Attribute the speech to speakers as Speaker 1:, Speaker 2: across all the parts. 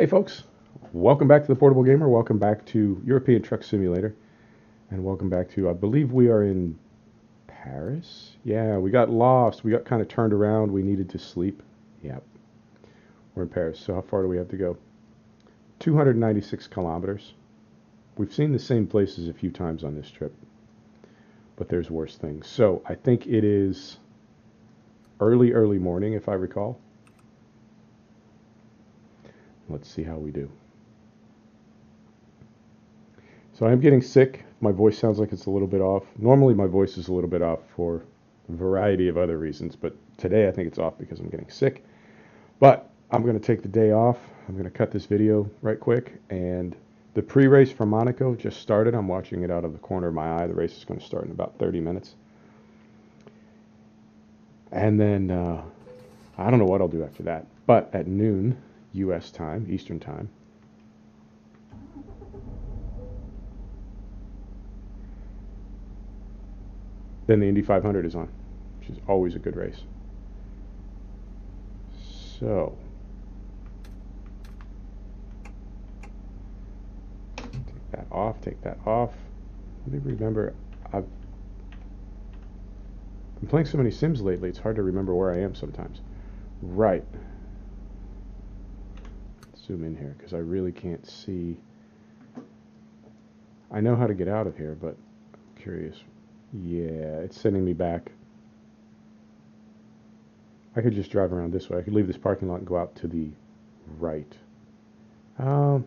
Speaker 1: Hey folks, welcome back to the Portable Gamer, welcome back to European Truck Simulator, and welcome back to, I believe we are in Paris? Yeah, we got lost, we got kind of turned around, we needed to sleep. Yep, we're in Paris, so how far do we have to go? 296 kilometers. We've seen the same places a few times on this trip, but there's worse things. So I think it is early morning if I recall. Let's see how we do. So I'm getting sick. My voice sounds like it's a little bit off. Normally my voice is a little bit off for a variety of other reasons, but today I think it's off because I'm getting sick. But I'm going to take the day off. I'm going to cut this video right quick. And the pre-race from Monaco just started. I'm watching it out of the corner of my eye. The race is going to start in about 30 minutes. And then I don't know what I'll do after that. But at noon, U.S. time, Eastern time, then the Indy 500 is on, which is always a good race. So, take that off, take that off. Let me remember, I've been playing so many Sims lately, it's hard to remember where I am sometimes. Right. Zoom in here, because I really can't see. I know how to get out of here, but I'm curious. Yeah, it's sending me back. I could just drive around this way. I could leave this parking lot and go out to the right. You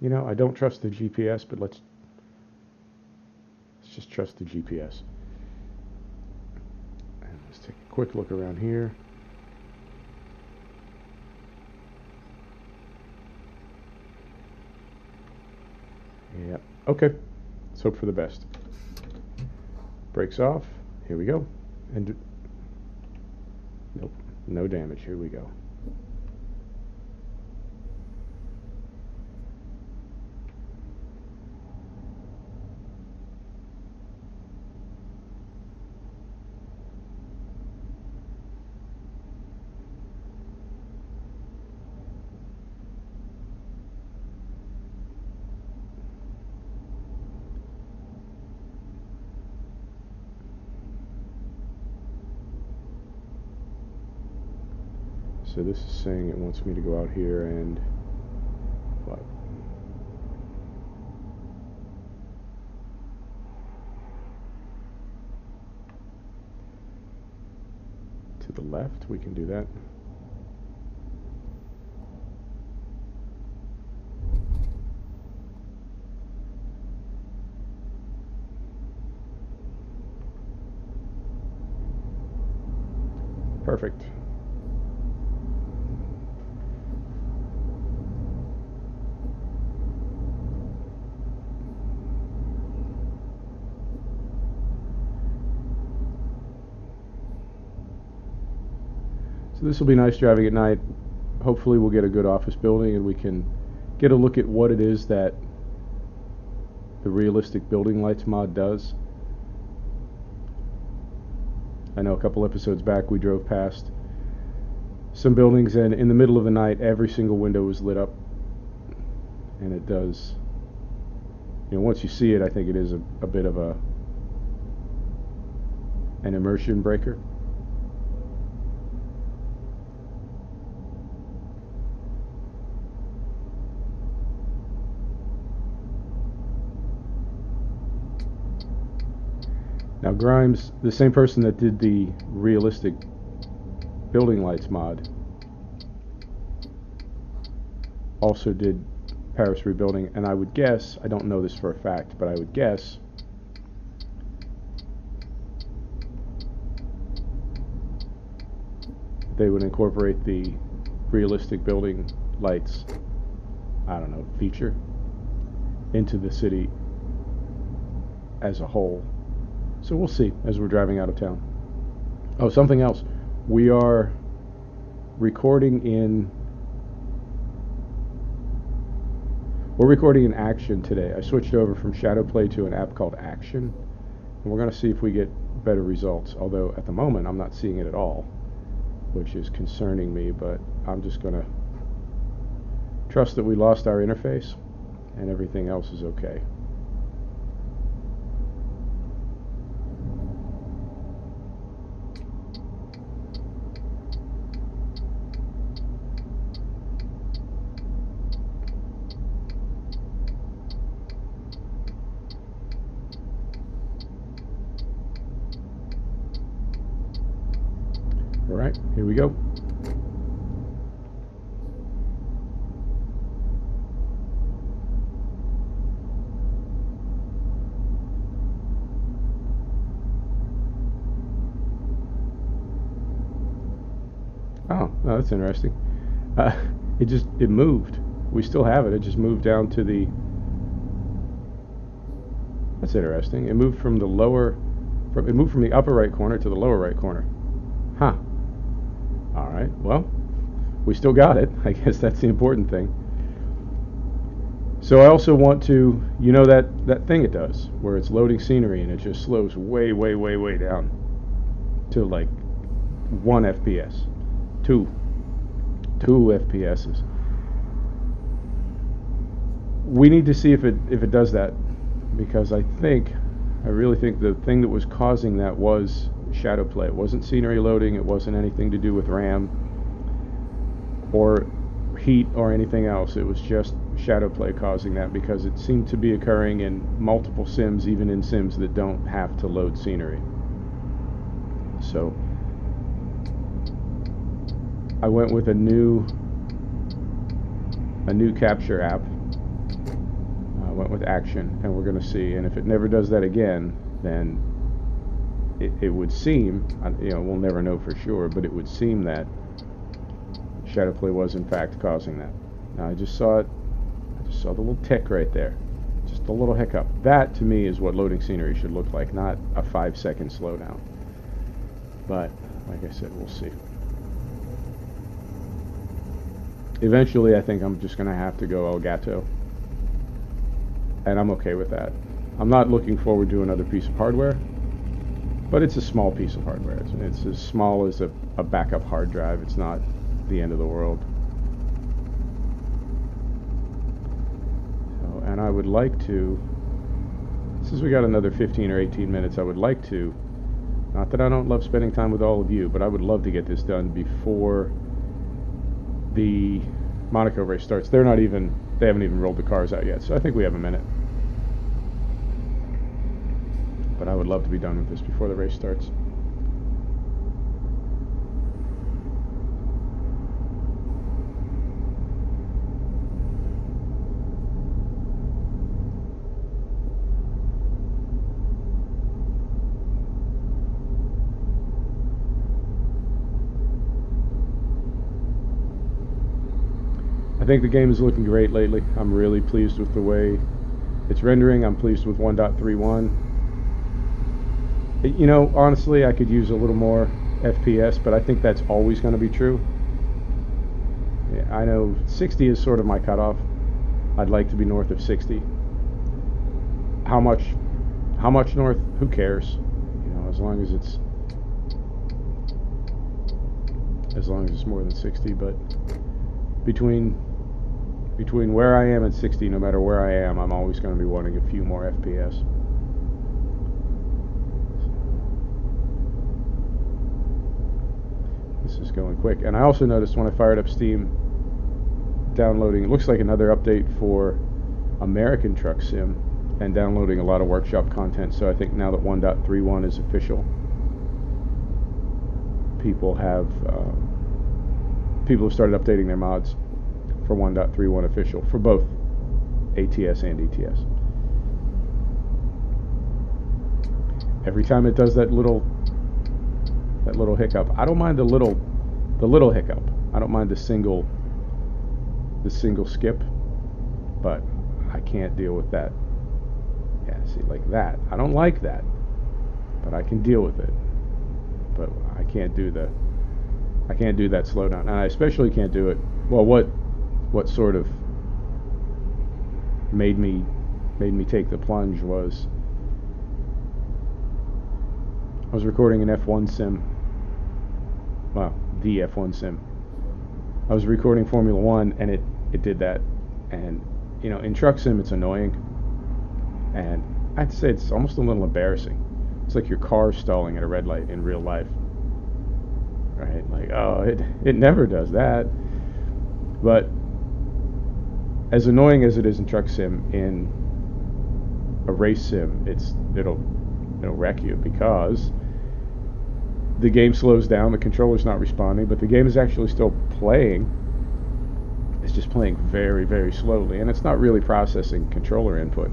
Speaker 1: know, I don't trust the GPS, but let's just trust the GPS. And let's take a quick look around here. Yeah, okay. Let's hope for the best. Brakes off. Here we go. And nope, no damage. Here we go. So this is saying it wants me to go out here and what? To the left, we can do that. Perfect. So this will be nice driving at night. Hopefully we'll get a good office building and we can get a look at what it is that the realistic building lights mod does. I know a couple episodes back we drove past some buildings and in the middle of the night every single window was lit up, and it does, you know, once you see it I think it is a bit of an immersion breaker. Now Grimes, the same person that did the realistic building lights mod, also did Paris Rebuilding, and I would guess, I don't know this for a fact, but I would guess they would incorporate the realistic building lights, I don't know, feature into the city as a whole. So we'll see as we're driving out of town. Oh, something else. We are recording in Action today. I switched over from Shadowplay to an app called Action, and we're going to see if we get better results, although at the moment I'm not seeing it at all, which is concerning me, but I'm just going to trust that we lost our interface and everything else is okay. All right, here we go. Oh, that's interesting. It moved. We still have it. It just moved down to the. That's interesting. It moved from the it moved from the upper right corner to the lower right corner. Huh. All right. Well, we still got it. I guess that's the important thing. So I also want to, that thing it does where it's loading scenery and it just slows way, way, way, way down to like 1 FPS. 2 FPSs. We need to see if it does that, because I really think the thing that was causing that was shadow play. It wasn't scenery loading. It wasn't anything to do with RAM or heat or anything else. It was just shadow play causing that, because it seemed to be occurring in multiple sims, even in sims that don't have to load scenery. So I went with a new capture app. I went with Action, and we're going to see. And if it never does that again, then it would seem, we'll never know for sure, but it would seem that Shadowplay was in fact causing that. Now I just saw it. I just saw the little tick right there. Just a little hiccup. That to me is what loading scenery should look like, not a 5-second slowdown. But like I said, we'll see. Eventually, I think I'm just going to have to go Elgato, and I'm okay with that. I'm not looking forward to another piece of hardware, but it's a small piece of hardware. It's as small as a backup hard drive. It's not the end of the world. So, and I would like to, since we got another 15 or 18 minutes, I would like to, not that I don't love spending time with all of you, but I would love to get this done before the Monaco race starts. They haven't even rolled the cars out yet, so I think we have a minute. But I would love to be done with this before the race starts. I think the game is looking great lately. I'm really pleased with the way it's rendering. I'm pleased with 1.31. Honestly, I could use a little more FPS, but I think that's always going to be true. Yeah, I know 60 is sort of my cutoff. I'd like to be north of 60. How much north? Who cares? As long as it's more than 60. But between where I am and 60, no matter where I am, I'm always going to be wanting a few more FPS. This is going quick. And I also noticed when I fired up Steam, downloading, it looks like another update for American Truck Sim, and downloading a lot of workshop content. So I think now that 1.31 is official, people have started updating their mods for 1.31 official for both ATS and ETS. Every time it does that little hiccup, I don't mind the little hiccup. I don't mind the single skip, but I can't deal with that. Yeah, see, like that. I don't like that, but I can deal with it. But I can't do that slowdown, and I especially can't do it. Well, what sort of made me take the plunge was I was recording an F1 sim. Well, the F1 sim. I was recording Formula 1, and it did that. And you know, in Truck Sim, it's annoying, and I'd say it's almost a little embarrassing. It's like your car stalling at a red light in real life, right? Like, oh, it never does that. But as annoying as it is in Truck Sim, in a race sim, it'll wreck you, because the game slows down, the controller's not responding, but the game is actually still playing. It's just playing very, very slowly, and it's not really processing controller input.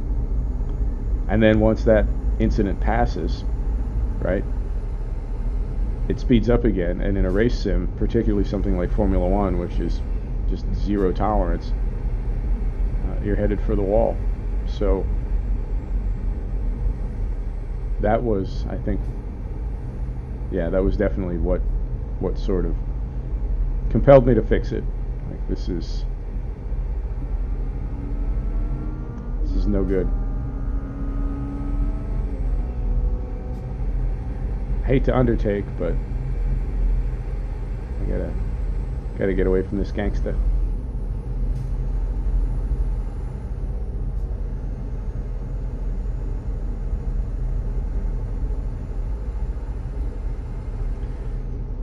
Speaker 1: And then once that incident passes, right, it speeds up again. And in a race sim, particularly something like Formula One, which is just zero tolerance, you're headed for the wall. So that was, I think, yeah, that was definitely what sort of compelled me to fix it. Like, this is no good. I hate to undertake, but I gotta get away from this gangsta.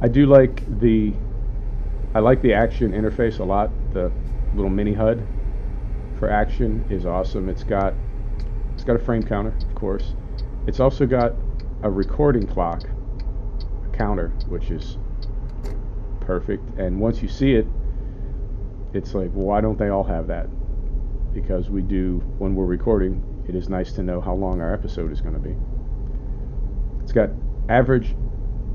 Speaker 1: I like the action interface a lot. The little mini HUD for action is awesome. It's got a frame counter, of course. It's also got a recording clock, a counter, which is perfect. And once you see it, it's like, well, why don't they all have that? Because we do, when we're recording, it is nice to know how long our episode is going to be. It's got average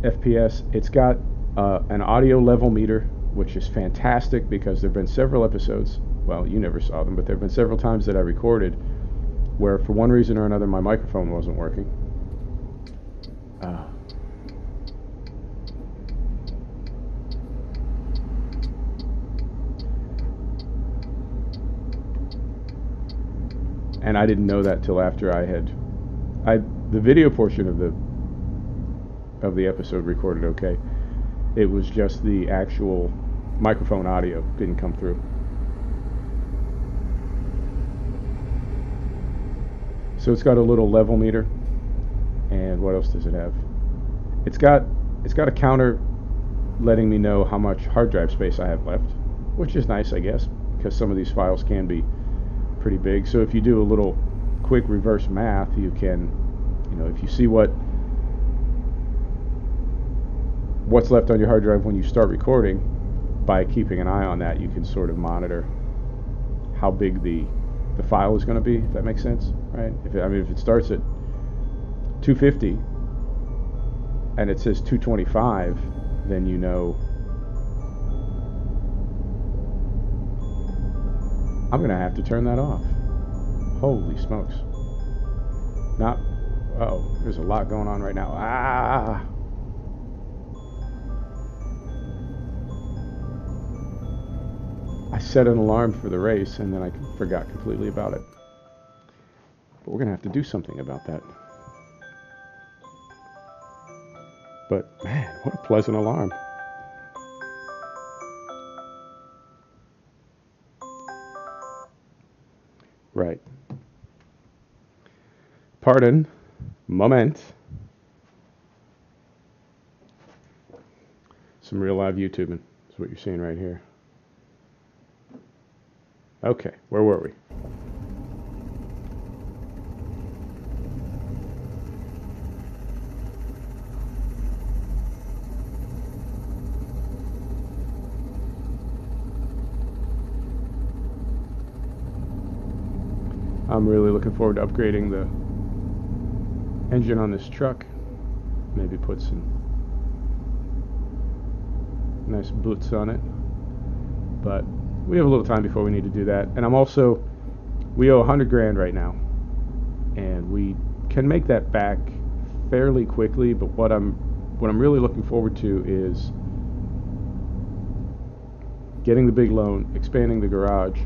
Speaker 1: FPS. It's got an audio level meter, which is fantastic, because there have been several episodes, well, you never saw them, but there have been several times that I recorded where, for one reason or another, my microphone wasn't working. And I didn't know that till after the video portion of the episode recorded okay. It was just the actual microphone audio didn't come through. So it's got a little level meter, and what else does it have? It's got a counter letting me know how much hard drive space I have left, which is nice, I guess, because some of these files can be pretty big. So if you do a little quick reverse math, you can, if you see what's left on your hard drive when you start recording, by keeping an eye on that, you can sort of monitor how big the file is going to be, if that makes sense, right? If it starts at 250 and it says 225, then you know I'm going to have to turn that off. Holy smokes. There's a lot going on right now. I set an alarm for the race, and then I forgot completely about it. But we're going to have to do something about that. But, man, what a pleasant alarm. Right. Pardon. Moment. Some real live YouTubing is what you're seeing right here. Okay, where were we? I'm really looking forward to upgrading the engine on this truck. Maybe put some nice boots on it. But we have a little time before we need to do that. And we owe $100,000 right now. And we can make that back fairly quickly, but what I'm really looking forward to is getting the big loan, expanding the garage,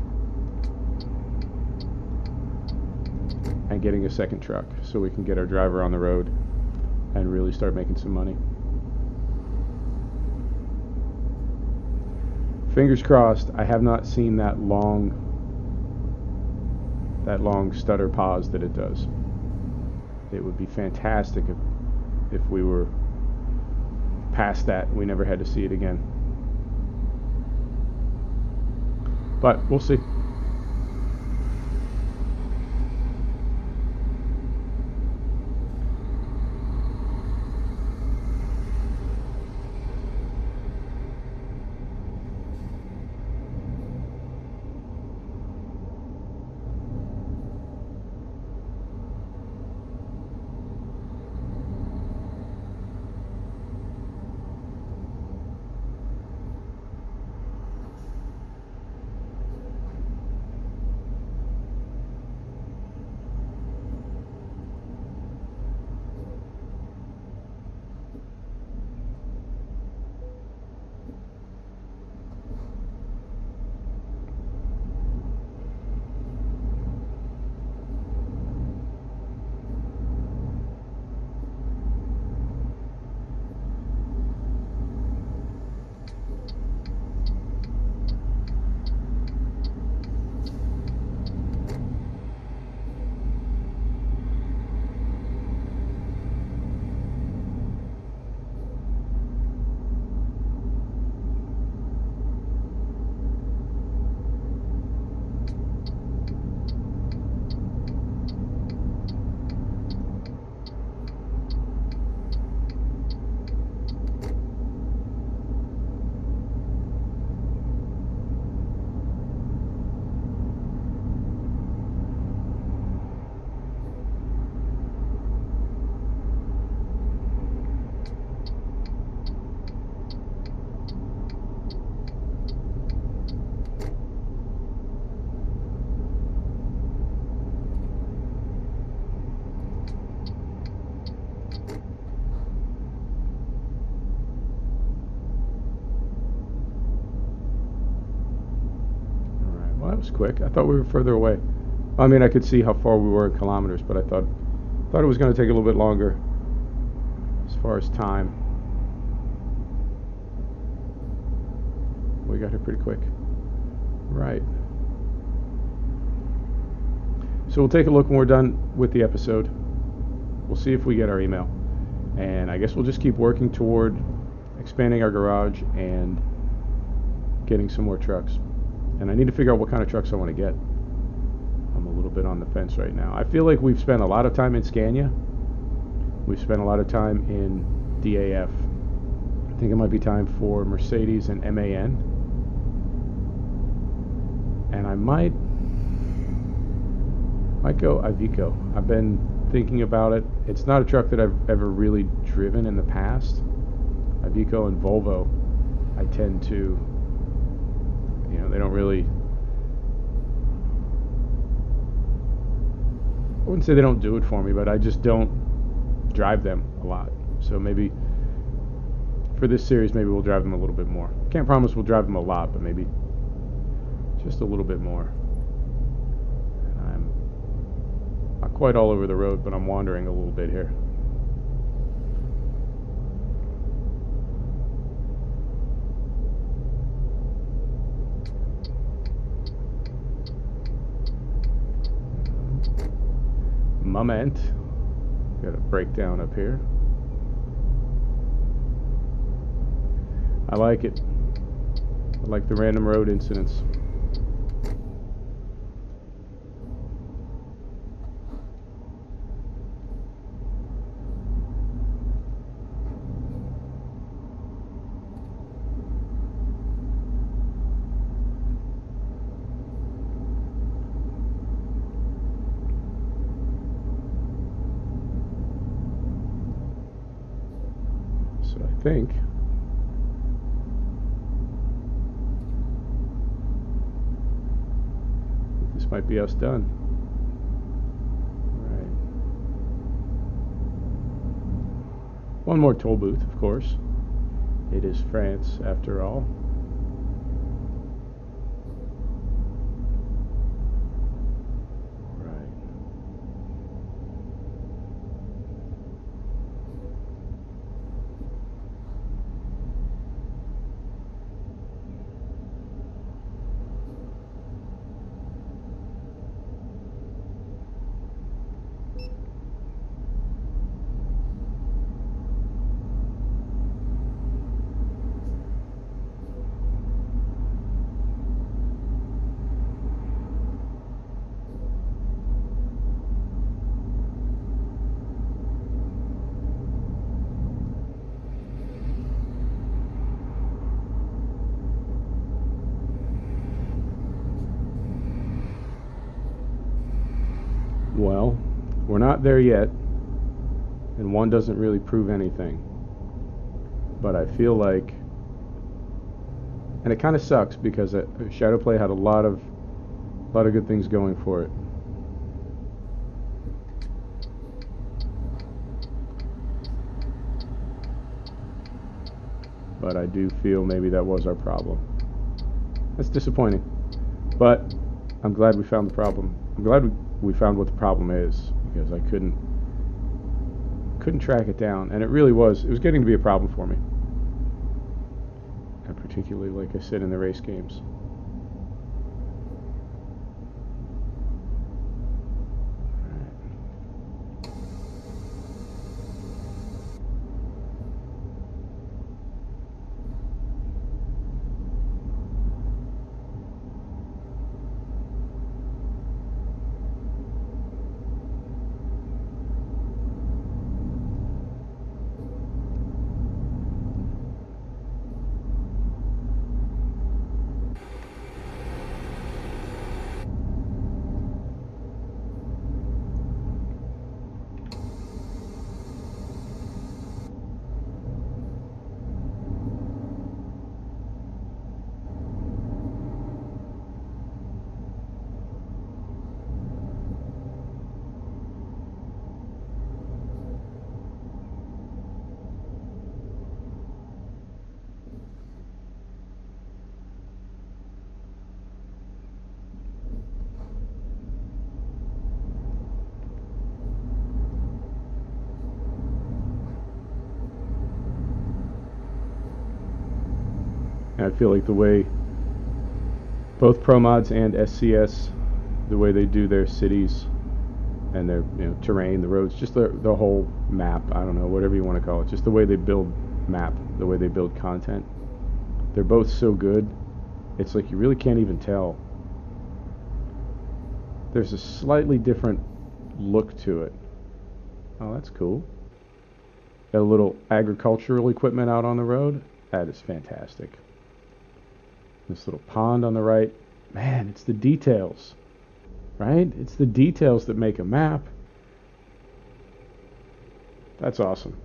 Speaker 1: and getting a second truck so we can get our driver on the road and really start making some money. Fingers crossed. I have not seen that long stutter pause that it does. It would be fantastic if we were past that. We never had to see it again. But we'll see. That was quick. I thought we were further away. I mean, I could see how far we were in kilometers, but I thought it was going to take a little bit longer as far as time. We got here pretty quick. Right. So we'll take a look when we're done with the episode. We'll see if we get our email. And I guess we'll just keep working toward expanding our garage and getting some more trucks. And I need to figure out what kind of trucks I want to get. I'm a little bit on the fence right now. I feel like we've spent a lot of time in Scania. We've spent a lot of time in DAF. I think it might be time for Mercedes and MAN. And I might go Iveco. I've been thinking about it. It's not a truck that I've ever really driven in the past. Iveco and Volvo, I tend to, they don't really, I wouldn't say they don't do it for me, but I just don't drive them a lot. So maybe for this series, maybe we'll drive them a little bit more. Can't promise we'll drive them a lot, but maybe just a little bit more. And I'm not quite all over the road, but I'm wandering a little bit here. Moment. Got a breakdown up here. I like it. I like the random road incidents. I think this might be us done. All right. One more toll booth, of course. It is France, after all. Well, we're not there yet, and one doesn't really prove anything. But I feel like, and it kind of sucks because Shadowplay had a lot of good things going for it. But I do feel maybe that was our problem. That's disappointing. But I'm glad we found the problem. I'm glad we found what the problem is, because I couldn't track it down, and it was getting to be a problem for me. And particularly, like I said, in the race games. And I feel like the way both ProMods and SCS, the way they do their cities and their terrain, the roads, just the whole map, I don't know, whatever you want to call it, just the way they build map, the way they build content, they're both so good. It's like you really can't even tell. There's a slightly different look to it. Oh, that's cool. Got a little agricultural equipment out on the road. That is fantastic. This little pond on the right. Man, it's the details, right? It's the details that make a map. That's awesome.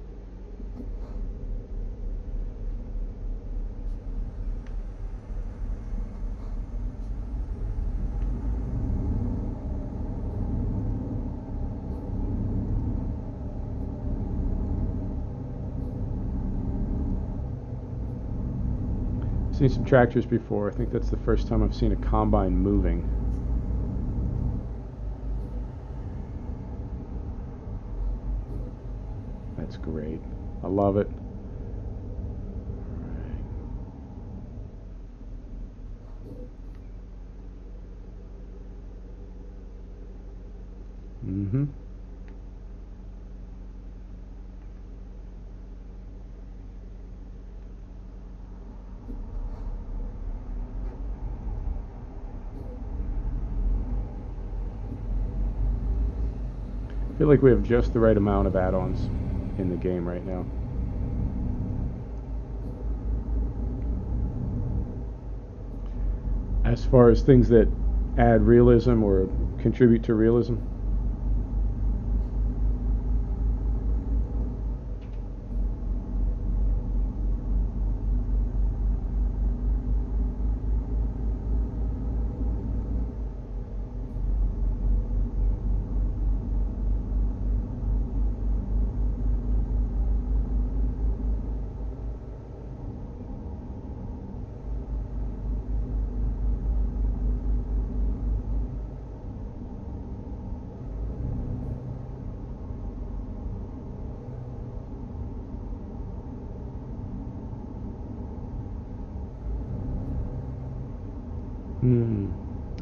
Speaker 1: Seen some tractors before. I think that's the first time I've seen a combine moving. That's great. I love it. Mm-hmm. I feel like we have just the right amount of add-ons in the game right now. As far as things that add realism or contribute to realism,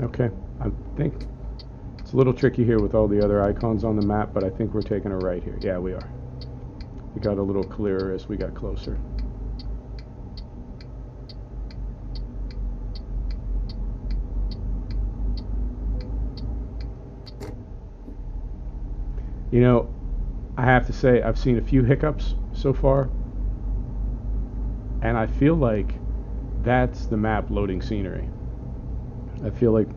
Speaker 1: okay. I think it's a little tricky here with all the other icons on the map, but I think we're taking a right here. Yeah, we are. We got a little clearer as we got closer. You know, I have to say I've seen a few hiccups so far, and I feel like that's the map loading scenery. I feel like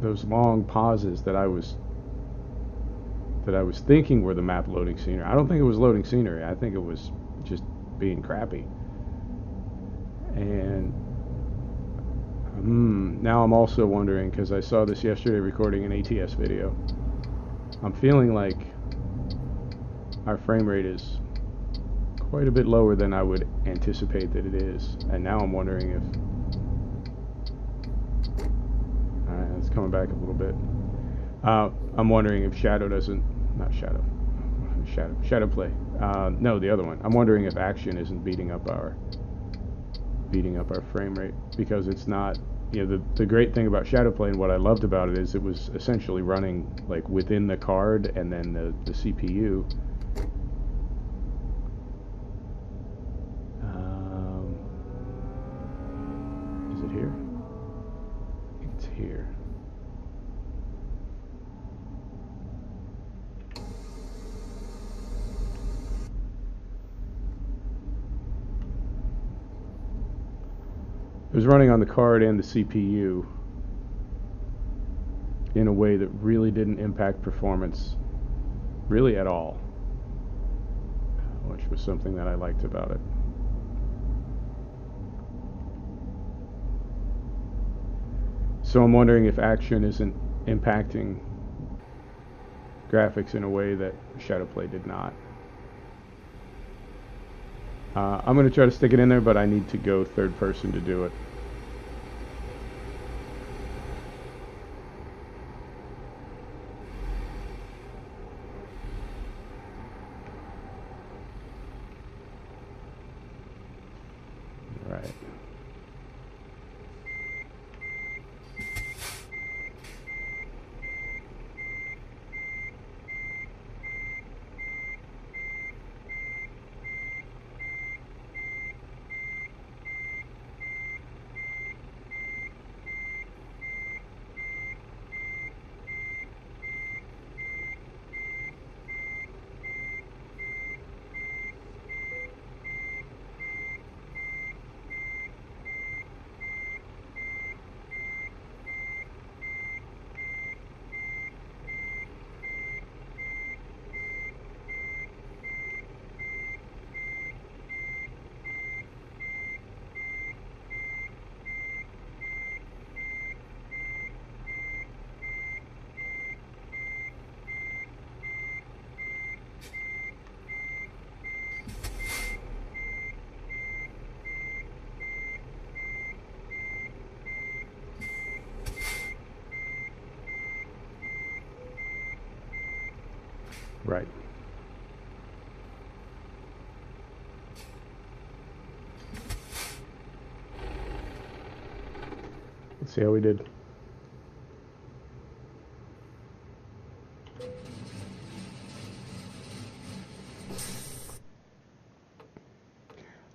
Speaker 1: those long pauses that I was that I was thinking were the map loading scenery. I don't think it was loading scenery. I think it was just being crappy. And now I'm also wondering, because I saw this yesterday recording an ATS video, I'm feeling like our frame rate is quite a bit lower than I would anticipate that it is. And now I'm wondering if... Alright, it's coming back a little bit. I'm wondering if Shadow doesn't... Not Shadow. Shadow Play. No, the other one. I'm wondering if Action isn't beating up our frame rate, because it's not... You know, the great thing about Shadow Play and what I loved about it is it was essentially running like within the card and then the CPU. Is it here? I think it's here. It was running on the card and the CPU in a way that really didn't impact performance really at all, which was something that I liked about it. So I'm wondering if Action isn't impacting graphics in a way that Shadowplay did not. I'm going to try to stick it in there, but I need to go third person to do it. Right. Right. Let's see how we did.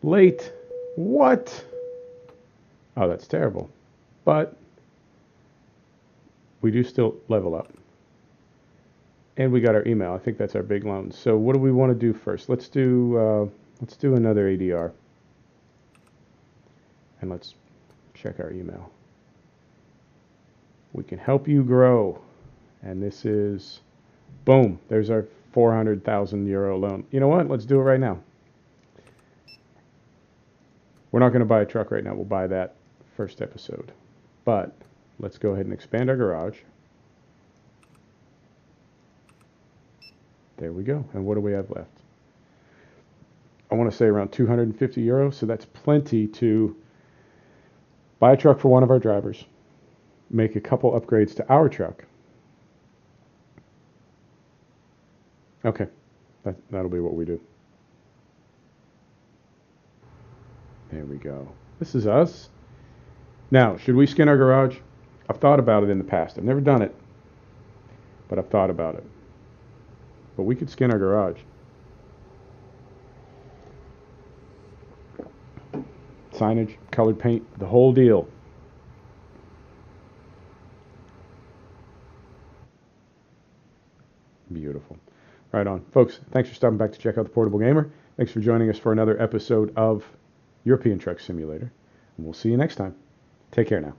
Speaker 1: Late. What? Oh, that's terrible. But we do still level up. And we got our email. I think that's our big loan. So what do we want to do first? Let's do another ADR. And let's check our email. We can help you grow. And this is, boom, there's our 400,000 euro loan. You know what? Let's do it right now. We're not going to buy a truck right now. We'll buy that first episode. But let's go ahead and expand our garage. There we go. And what do we have left? I want to say around 250 euros. So that's plenty to buy a truck for one of our drivers, make a couple upgrades to our truck. Okay. That'll be what we do. There we go. This is us. Now, should we skin our garage? I've thought about it in the past. I've never done it, but I've thought about it. But we could skin our garage. Signage, colored paint, the whole deal. Beautiful. Right on. Folks, thanks for stopping back to check out the Portable Gamer. Thanks for joining us for another episode of European Truck Simulator. And we'll see you next time. Take care now.